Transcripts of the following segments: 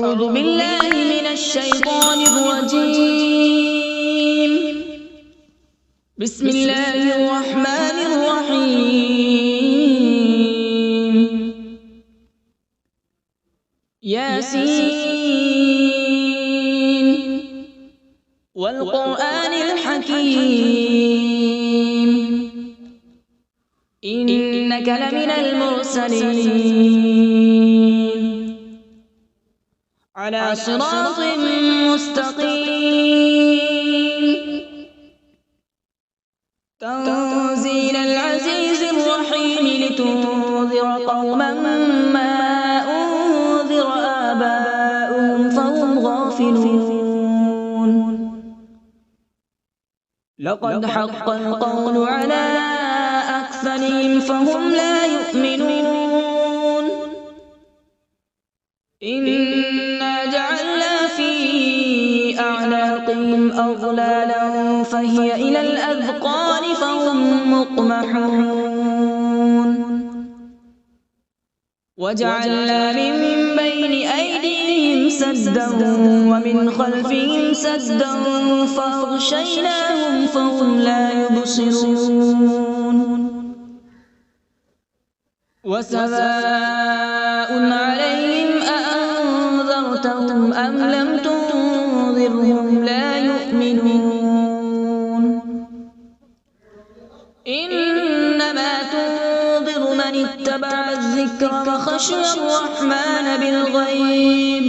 أعوذ بالله من الشيطان الرجيم. بسم الله الرحمن الرحيم. ياسين والقرآن الحكيم إنك لمن المرسلين على صراط مستقيم. تنزيل العزيز الرحيم لتنذر قوما ما أنذر آباؤهم فهم غافلون. لقد حق القول على أكثرهم فهم لا يؤمنون. إنا جعلنا في أعناقهم أغلالا فهي إلى الأذقان فهم مقمحون. وجعلنا من بين أيديهم سدا ومن خلفهم سدا فأغشيناهم فهم لا يبصرون. وسواء عليهم أأنذرتهم أم لم تنذرهم لا يؤمنون. إنما تنذر من اتبع الذكر وخشي الرحمن بالغيب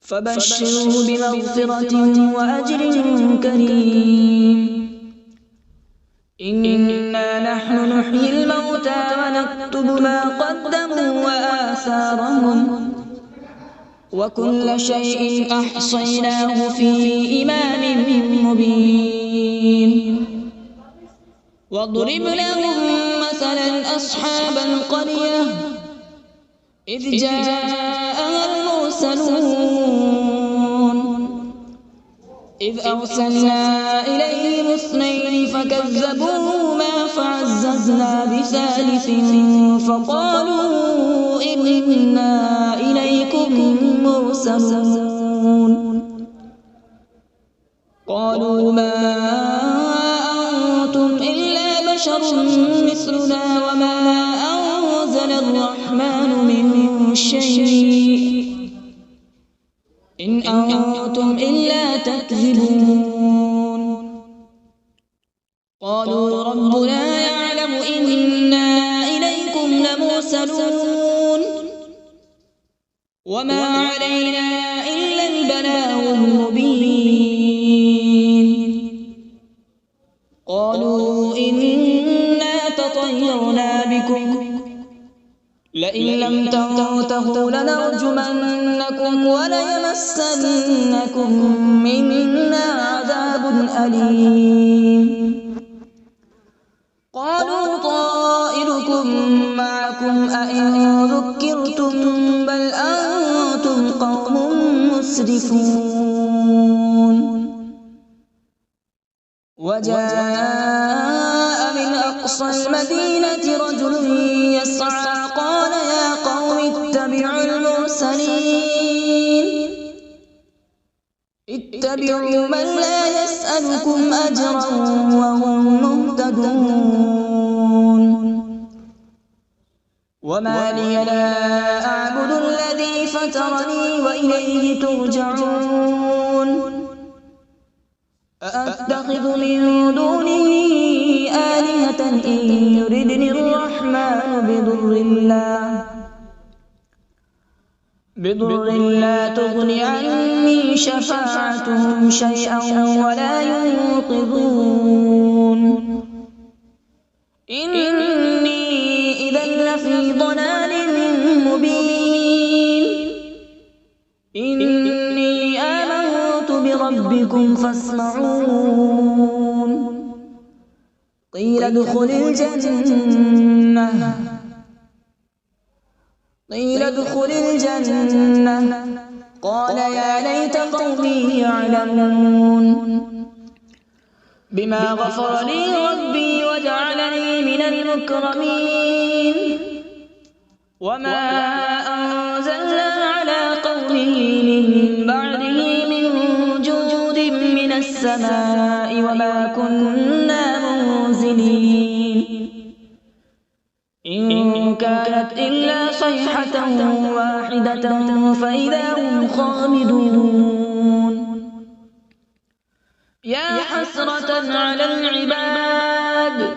فبشره بمغفرة وأجر كريم. إنا نحن نحيي الموتى ونكتب ما قدموا وآثارهم وكل شيء أحصيناه في إمام مبين. واضرب لهم مثلا أصحاب القرية إذ جاءها المرسلون إذ أرسلنا إليهم اثنين فكذبوهما فعززنا بثالث فقالوا إنا إليكم مرسلون. قالوا ما أنتم إلا بشر مثلنا وما أنزل الرحمن من شيء إن أنتم إلا تكذبون. قالوا ربنا يعلم إنا إليكم لمرسلون وما علينا إلا البلاغ المبين. قالوا إنا تطيرنا بكم لئن لم تنتهوا لنرجمنكم وليمسنكم منا عذاب أليم. قالوا طائركم معكم أئن ذكرتم بل أنتم قوم مسرفون. وجاء من أقصى المدينة رجل يسعى قال يا قوم اتبعوا المرسلين اتبعوا من لا يسألكم أجرا وهم مهتدون. وما لي لا أعبد الذي فطرني وإليه ترجعون. أأتخذ من دونه آلهة إن يردني الرحمن بضر لا تغن عني شفاعتهم شيئا ولا ينقذون. إني إذا لفي ضلال مبين. إني آمنت بربكم فاسمعون. قيل ادخل الجنة قال يا ليت قومي يعلمون. بما غفر لي ربي وجعلني من المكرمين. وما أنزلنا على قومه السماء وما كنا منزلين إن كانت إلا صيحة واحدة فإذا هم خامدون يا حسرة على العباد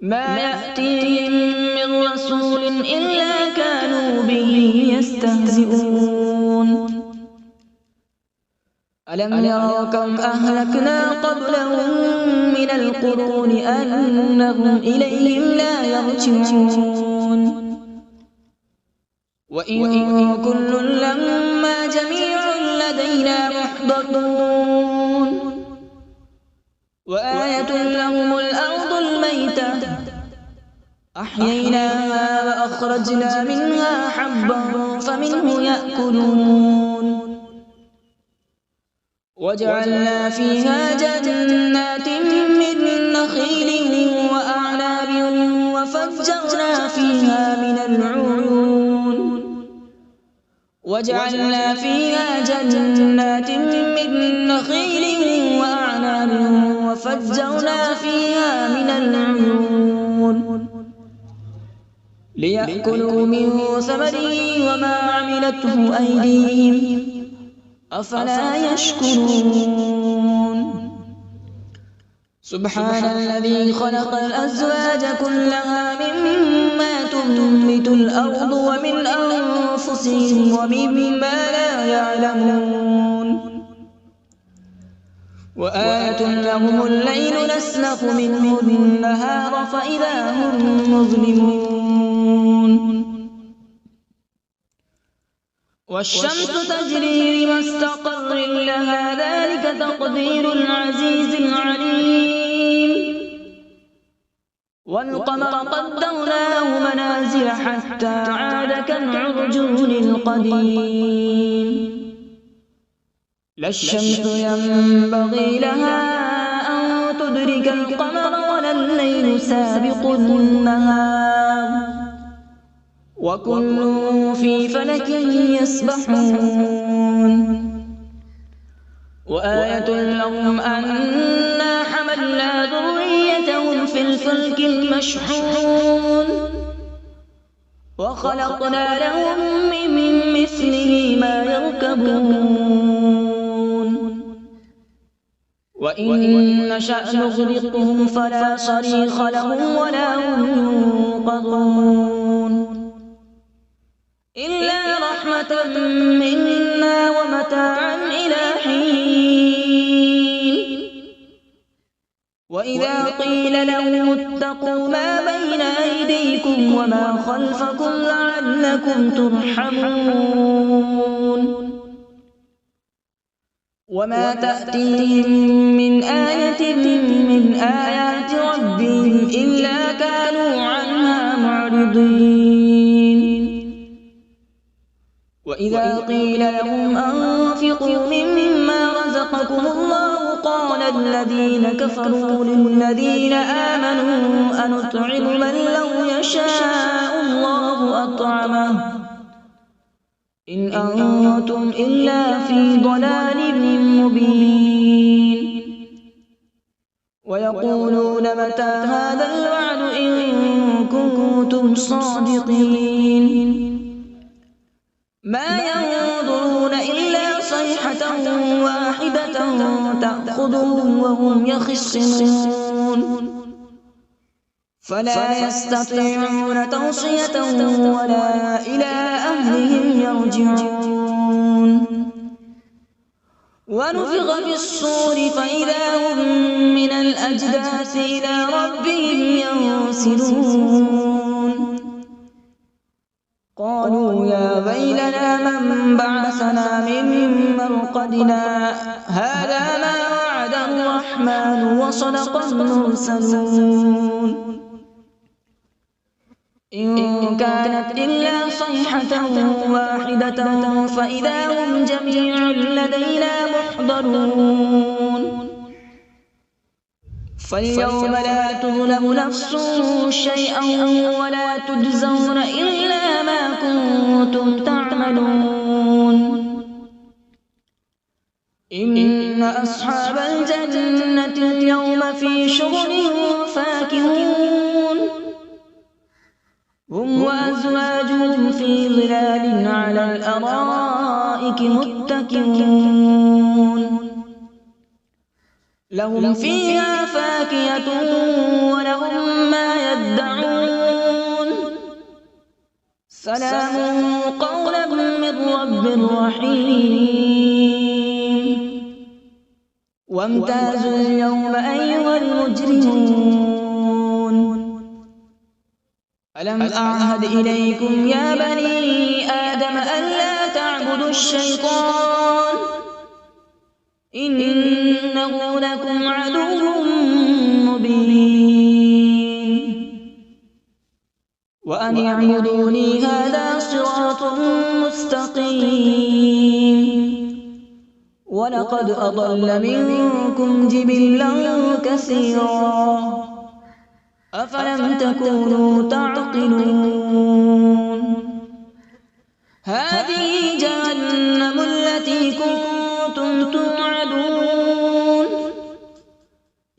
ما يأتيهم من رسول إلا كانوا به يستهزئون ألم يروا كم أهلكنا قبلهم من القرون أنهم إليهم لا يرجعون وإن كل لما جميع لدينا محضرون وآية لهم الأرض الميتة أحييناها وأخرجنا منها حبا فمنه يأكلون وجعلنا فيها جنات من نخيل وأعناب وفجرنا فيها من العيون وجعلنا فيها جنات من نخيل وأعناب وفجرنا فيها من العيون ليأكلوا من ثمره وما عملته أيديهم أفلا يشكرون سبحان الذي خلق الأزواج كلها مما تنبت الأرض ومن أنفسهم ومما لا يعلمون وآية لهم الليل نسلخ منه النهار فإذا هم مظلمون والشمس تجري لمستقر لها ذلك تقدير العزيز العليم والقمر قدرناه منازل حتى عاد كالعرجون القديم لا الشمس ينبغي لها أن تدرك القمر ولا الليل سابق النهار وكل في فلك يسبحون وآية لهم أنا حملنا ذريتهم في الفلك المشحون وخلقنا لهم من مثله ما يركبون وإن نشأ نغرقهم فلا صريخ لهم ولا هم ينقذون إلا رحمة منا ومتاعا إلى حين وإذا قيل لهم اتقوا ما بين أيديكم وما خلفكم لعلكم ترحمون وما تأتيهم من آية من آيات ربهم إلا كانوا عنها معرضين وإذا قيل لهم أنفقوا مما رزقكم الله قال الذين كفروا للذين آمنوا أنطعم من لو يشاء الله أطعمه إن أنتم إلا في ضلال مبين ويقولون متى هذا الوعد إن كنتم صادقين ما ينظرون إلا صيحة واحدة تأخذهم وهم يخصمون فلا يستطيعون توصية ولا إلى أهلهم يرجعون ونفخ في الصور فإذا هم من الأجداث إلى ربهم ينسلون قالوا يا ويلنا من بعثنا من مرقدنا هذا ما وعد الرحمن وصدق المرسلون إن كانت إلا صيحة واحدة فإذا هم جميع لدينا محضرون فاليوم لا تظلم نفس شيئا ولا تجزون إلا ما كنتم تعملون إن أصحاب الجنة اليوم في شغل فاكهون هم وأزواجهم في ظلال على الأرائك متكئون لهم فيها فاكهة ولهم ما يدعون سلام قولا من رب رحيم وامتازوا اليوم أيها المجرمون ألم أعهد إليكم يا بني آدم ألا تعبدوا الشيطان إنه لكم عدو مبين وأن اعبدوني هذا صراط مستقيم ولقد أضل منكم جبلا كثيرا أفلم تكونوا تعقلون هذه جهنم التي كنتم توعدون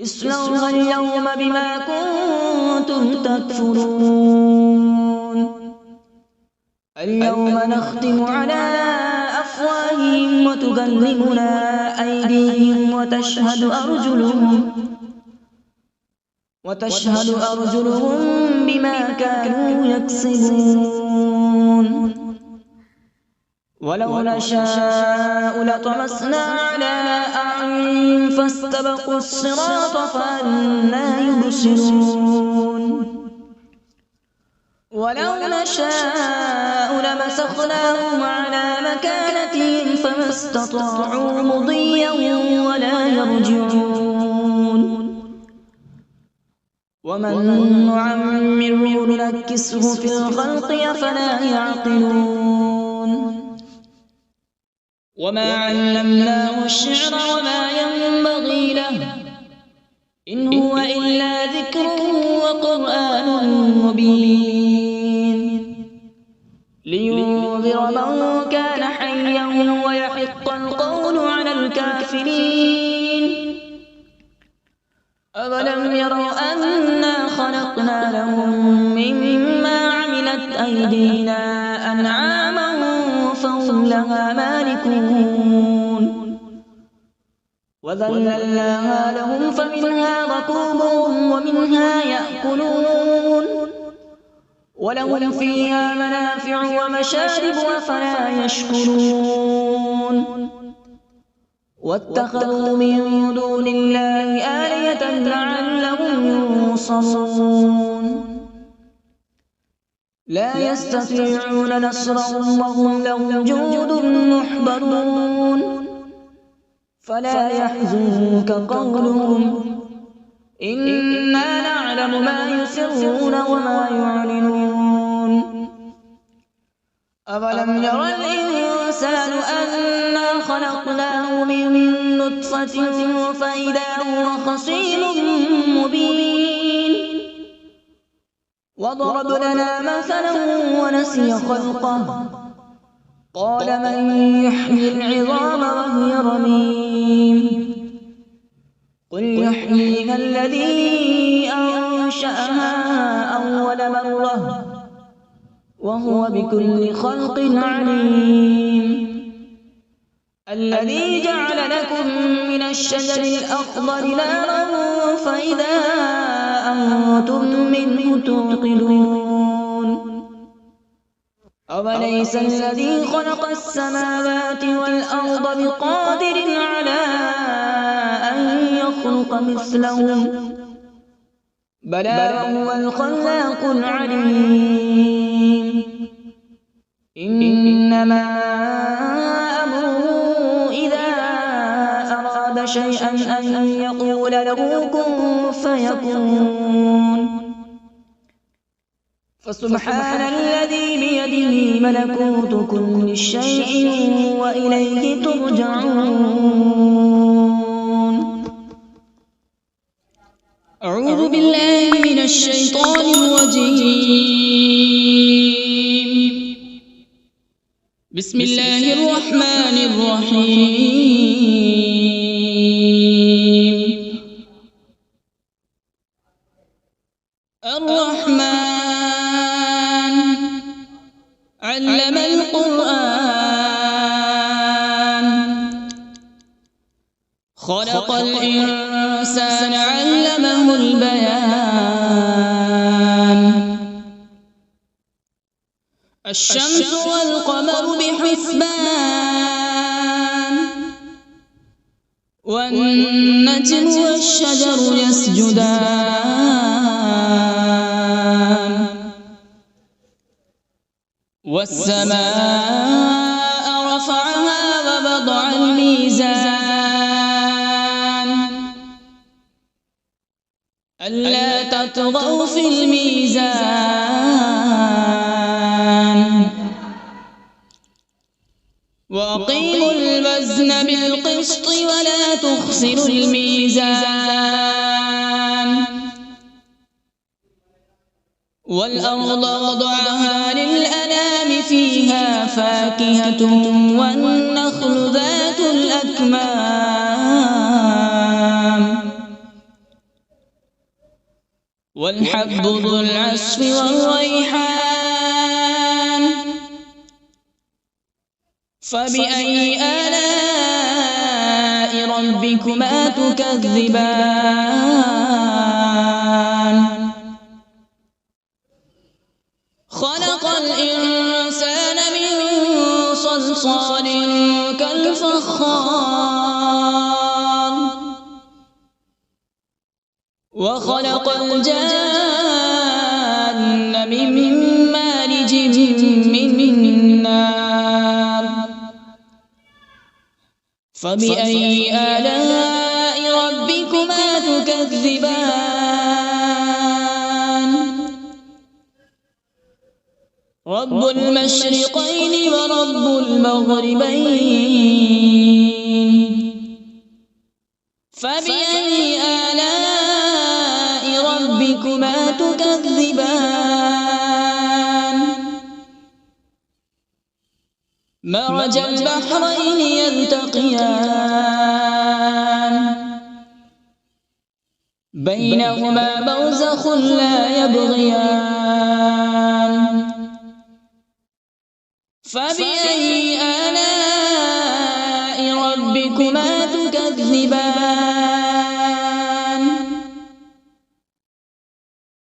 اصلوها اليوم بما كنتم تكفرون اليوم نختم على أفواههم وتكلمنا أيديهم وتشهد أرجلهم بما كانوا يكسبون ولو نشاء لطمسنا على أعينهم فاستبقوا الصراط فأنى يبصرون ولو نشاء لمسخناهم على مكانتهم فما استطاعوا مضيا ولا يرجعون ومن نعمره ننكسه في الخلق أفلا يعقلون وما علمناه الشعر وما ينبغي له إن هو إلا ذكر وقرآن مبين لينذر من كان حيا ويحق القول على الكافرين أولم يروا أنا خلقنا لهم مما عملت أيدينا أنعاما فهم لها مالكون وذللناها لهم فمنها ركوبهم ومنها يأكلون ولهم فيها منافع ومشارب أفلا يشكرون واتخذوا من دون الله آلهة لعلهم ينصرون لا يستطيعون نصرهم وهم لهم جند محضرون فلا يحزنك قولهم إنا نعلم ما يسرون وما يعلنون أولم ير الإنسان أنا خلقناه من نطفة فإذا هو خصيم مبين وضرب لنا مثلا ونسي خلقه قال من يحيي العظام وهي رميم قل يحييها الذي أنشأها أول مرة وهو بكل خلق عليم الذي جعل لكم من الشجر الأخضر نارا فإذا أنتم منه توقدون أوليس الذي خلق السماوات والأرض بقادر على أن يخلق مثلهم بلى وهو الخلاق العليم إنما أمره إذا أراد شيئا أن يقول له كن فيكون فسبحان الذي بيده ملكوت كل شيء وإليه ترجعون أعوذ بالله من الشيطان الرجيم بسم الله الرحمن الرحيم خلق الإنسان علمه البيان الشمس والقمر بحسبان والنجم والشجر يسجدان والسماء رفعها ووضع الميزان ألا تطغوا في الميزان وأقيموا الوزن بالقسط ولا تخسروا الميزان والأرض وضعها للأنام فيها فاكهة والنخل ذات الأكمام والحب ذو العصف والريحان فبأي آلاء ربكما تكذبان خلق الإنسان من صلصال كالفخار وخلق الجان من مارج من نار فبأي آلاء ربكما تكذبان رب المشرقين ورب المغربين فبأي آلاء ربكما تكذبان مرج البحرين يلتقيان بينهما برزخ لا يبغيان فبأي آلاء ربكما تكذبان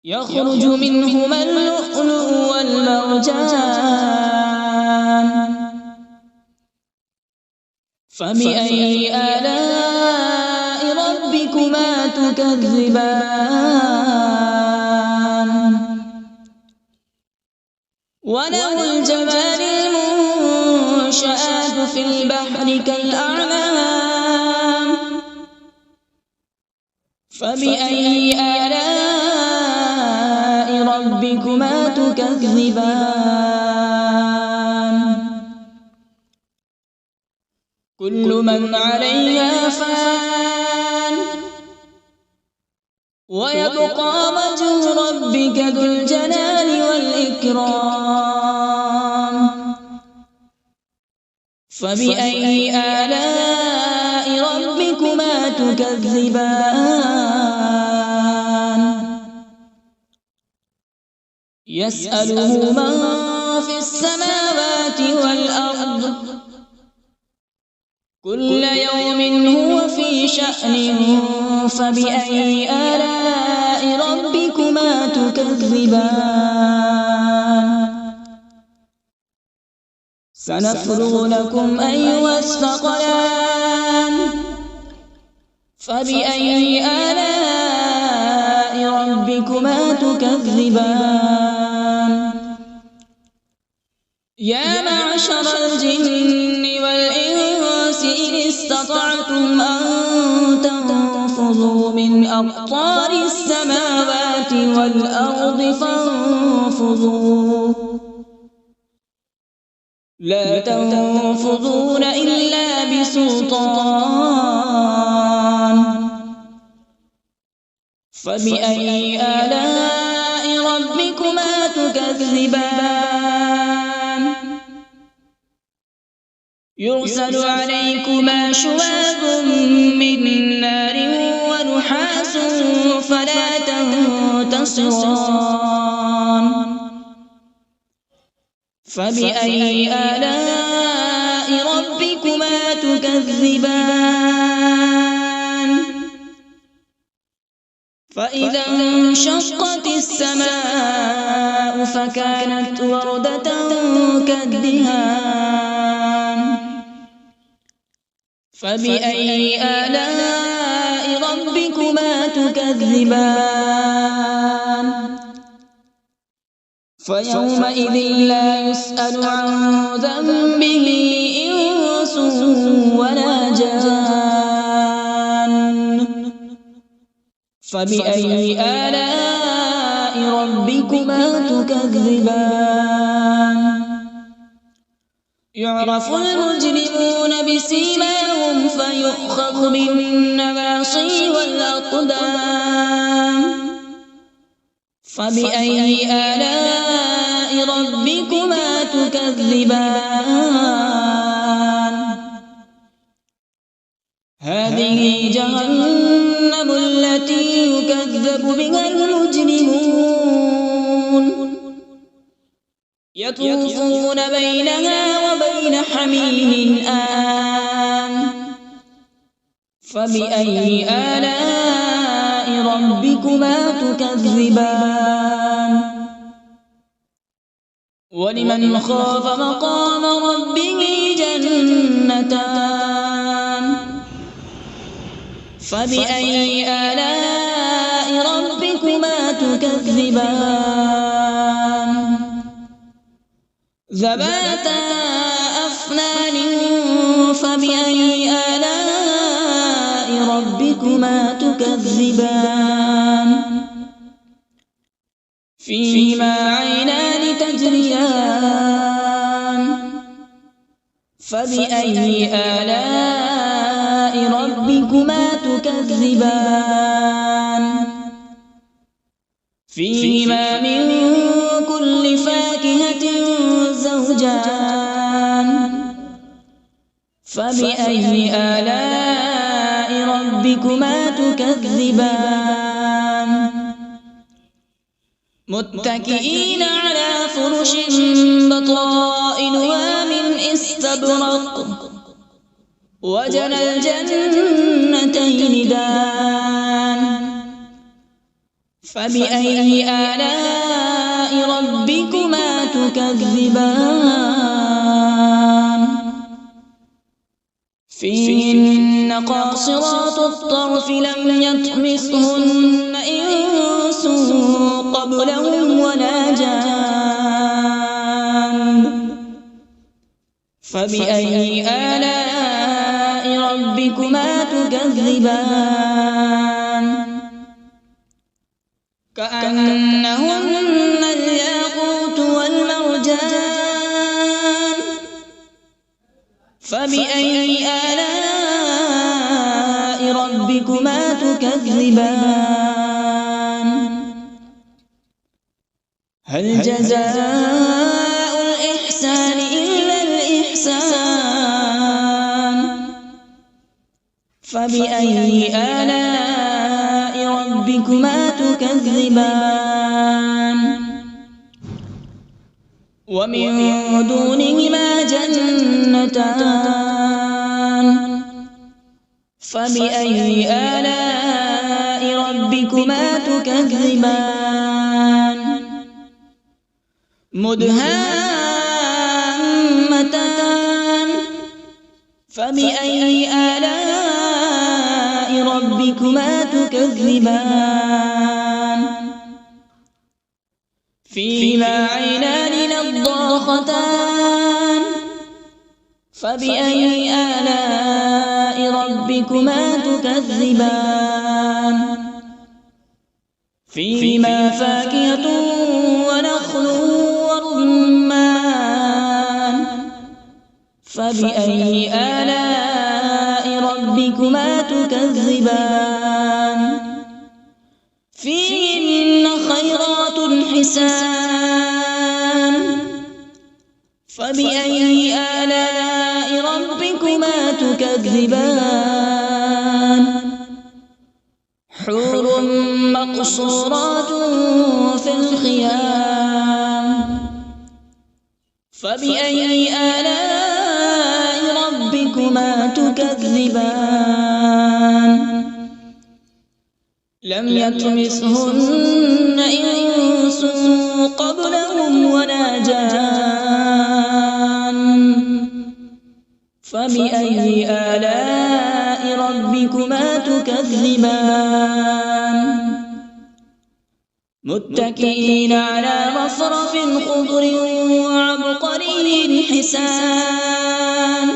يخرج منهما اللؤلؤ والمرجان فبأي آلاء ربكما تكذبان وله الجبال المنشآت في البحر كالأعلام فبأي آلاء ربكما تكذبان كل من عليها فان ويبقى وجه ربك ذو الجلال والإكرام فبأي آلاء ربكما تكذبان يسأله من في السماوات والأرض كل يوم هو في شأن فبأي آلاء ربكما تكذبان سنفرغ لكم أيها الثقلان فبأي آلاء ربكما تكذبان يا معشر الجن والإنس إن استطعتم أن تنفذوا من أقطار السماوات والأرض فانفذوا لا تنفذون إلا بسلطان فبأي آلاء ربكما تكذبان يرسل عليكما شواظ من نار ونحاس فلا تنتصران فبأي آلاء ربكما تكذبان فإذا انشقت السماء فكانت وردة كالدهان فبأي آلاء ربكما تكذبان فيومئذ لا يسأل عن ذنبه إنس ولا جان فبأي آلاء ربكما تكذبان يعرف المجرمون بسيماهم فيؤخذ بالنواصي والأقدام فبأي آلاء ربكما تكذبان هذه جهنم التي يكذب بها المجرمون يطوفون بينها وبين حميم آن فبأي آلاء ربكما تكذبان ولمن خاف مقام ربه جنتان فبأي آلاء ربكما تكذبان ذواتا أفنان فبأي آلاء ربكما تكذبان فيهما عينان تجريان فبأي آلاء ربكما تكذبان فيهما من كل فاكهة زوجان فبأي آلاء ربكما تكذبان متكئين على فرش بطائنها من استبرق وجنى الجنتين دان فبأي آلاء ربكما تكذبان فيهن قاصرات الطرف لم يطمثهن إنس قبلهم ولا جان فبأي آلاء ربكما تكذبان كأنهن الياقوت والمرجان فبأي آلاء ربكما تكذبان هل جزاء الإحسان إلا الإحسان فبأي آلاء ربكما تكذبان ومن دونهما جنتان فبأي آلاء ربكما تكذبان مدهامتان فبأي آلاء ربكما تكذبان فيهما عينان نضاختان فبأي آلاء ربكما تكذبان فيهما فاكهة ونخل ورمان فبأي آلاء ربكما تكذبان فيهن خيرات حسان فبأي آلاء ربكما تكذبان حور مقصورات في الخيام فبأي آلاء ربكما تكذبان لم يطمثهن إنس قبلهم ولا جان فبأي آلاء ربكما تكذبان متكئين على رفرف خضر وعبقري حسان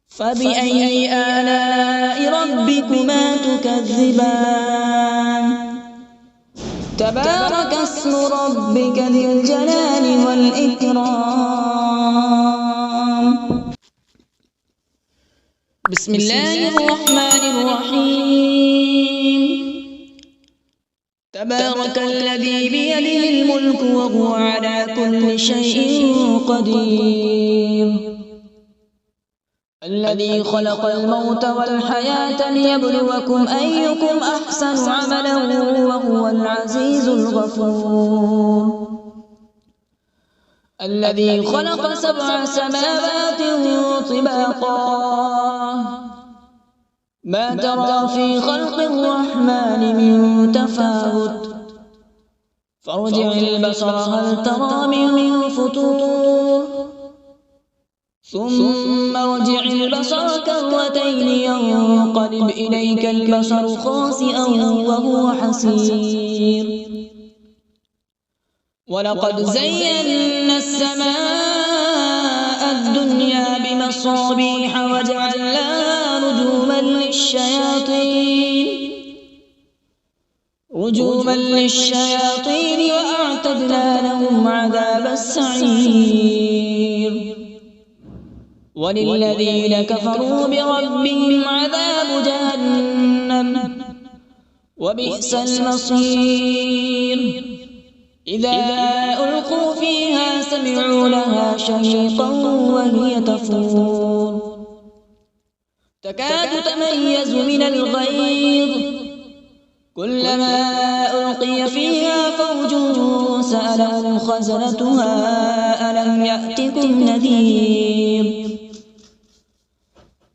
فبأي آلاء ربكما تكذبان تبارك اسم ربك ذي الجلال والإكرام بسم الله الرحمن الرحيم تبارك الذي بيده الملك وهو على كل شيء قدير الذي خلق الموت والحياة ليبلوكم أيكم أحسن عملا وهو العزيز الغفور الذي خلق 7 سماوات طباقا ما ترى في خلق الرحمن من تفاوت فارجع البصر هل ترى من فطور ثم ارجع البصر كرتين ينقلب إليك البصر خاسئا وهو حسير ولقد زينا السماء الدنيا بمصابيح وجعلناها رجوما للشياطين وأعتدنا لهم عذاب السعير وللذين كفروا بربهم عذاب جهنم وبئس المصير إذا ألقوا فيها سمعوا لها شهيقا وهي تفور تكاد تميز من الغيظ كلما ألقي فيها فوج سألهم خزنتها ألم يأتكم نذير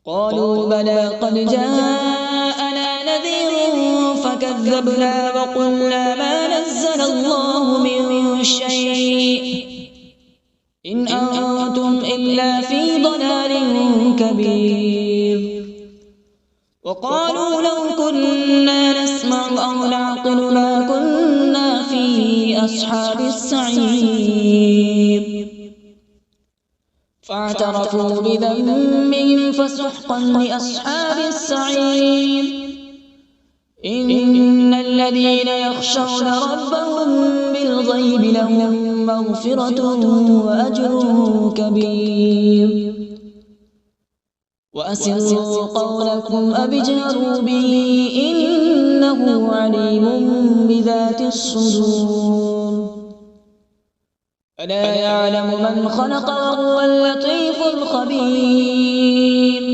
قالوا بلى قد جاءنا نذير فكذبنا وقلنا ما نزل الله من شيء إن أنتم إلا في ضلال كبير وقالوا لو كنا نسمع أو نعقل ما كنا في أصحاب السعير فاعترفوا بذنبهم فسحقا لأصحاب السعير إن الذين يخشون ربهم بالغيب لهم مغفرة وأجر كبير وأسروا قولكم أو اجهروا به إنه عليم بذات الصدور ألا يعلم من خلق وهو اللطيف الخبير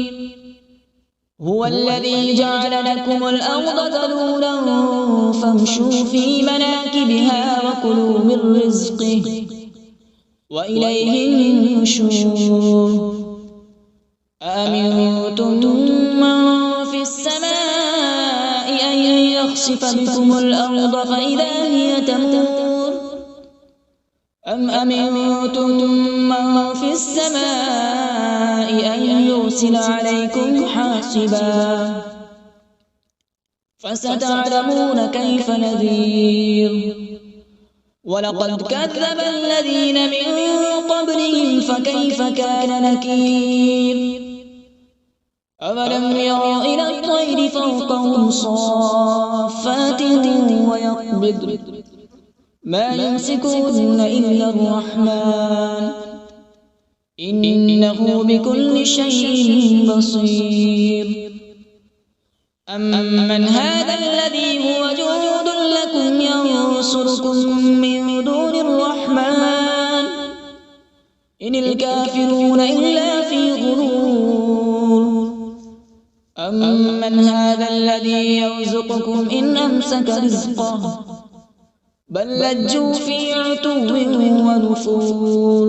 هو الذي جعل لكم الأرض ذلولا فامشوا في مناكبها وكلوا من رزقه وإليه النشور أأمنتم من في السماء أن يخسف بكم الأرض فإذا هي تمور أم أمنتم من في السماء أن يرسل عليكم حاصبا فستعلمون كيف نذير ولقد كذب الذين من قبلهم فكيف كان نكير أولم يروا إلى الطير فوقهم صافات ويقبض ما يمسكون إلا الرحمن إنه بكل شيء بصير أمن هذا الذي هو جند لكم ينصركم من دون الرحمن إن الكافرون إلا في غرور أمن هذا الذي يرزقكم إن أمسك رزقه بل لجوا في عتو ونفور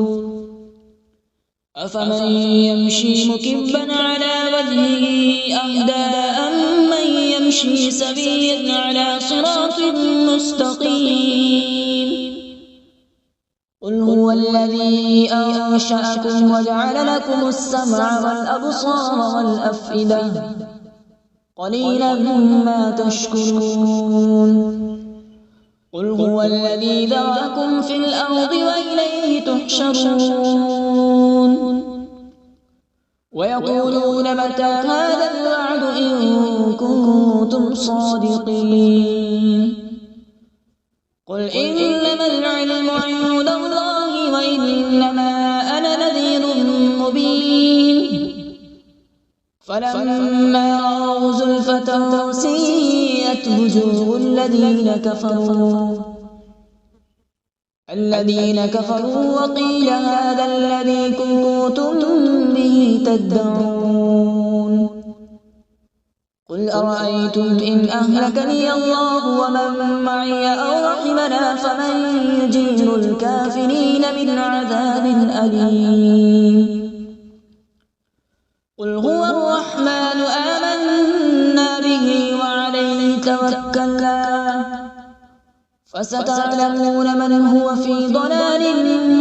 أفمن يمشي مكبا على وجهه أهدى أمن يمشي سويا على صراط مستقيم. قل هو الذي أنشأكم وجعل لكم السمع والأبصار والأفئدة قليلا ما تشكرون. قل هو الذي ذرأكم في الأرض وإليه تحشرون. ويقولون متى هذا الوعد إن كنتم صادقين. قل إنما العلم عند الله وإنما أنا نذير مبين. فلما رأوا زلفة سيئت وجوه الذين كفروا وقيل هذا الذي كنتم به تدعون. قل أرأيتم إن أهلكني الله ومن معي أو رحمنا فمن يجير الكافرين من عذاب أليم. قل هو الرحمن آمنا به وعليه توكلنا فستعلمون من هو في ضلال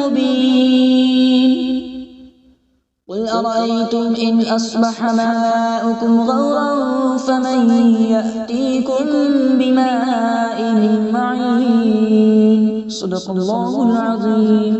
مبين. قل أرأيتم إن أصبح ماؤكم غورا فمن يأتيكم بماء معين. صدق الله العظيم.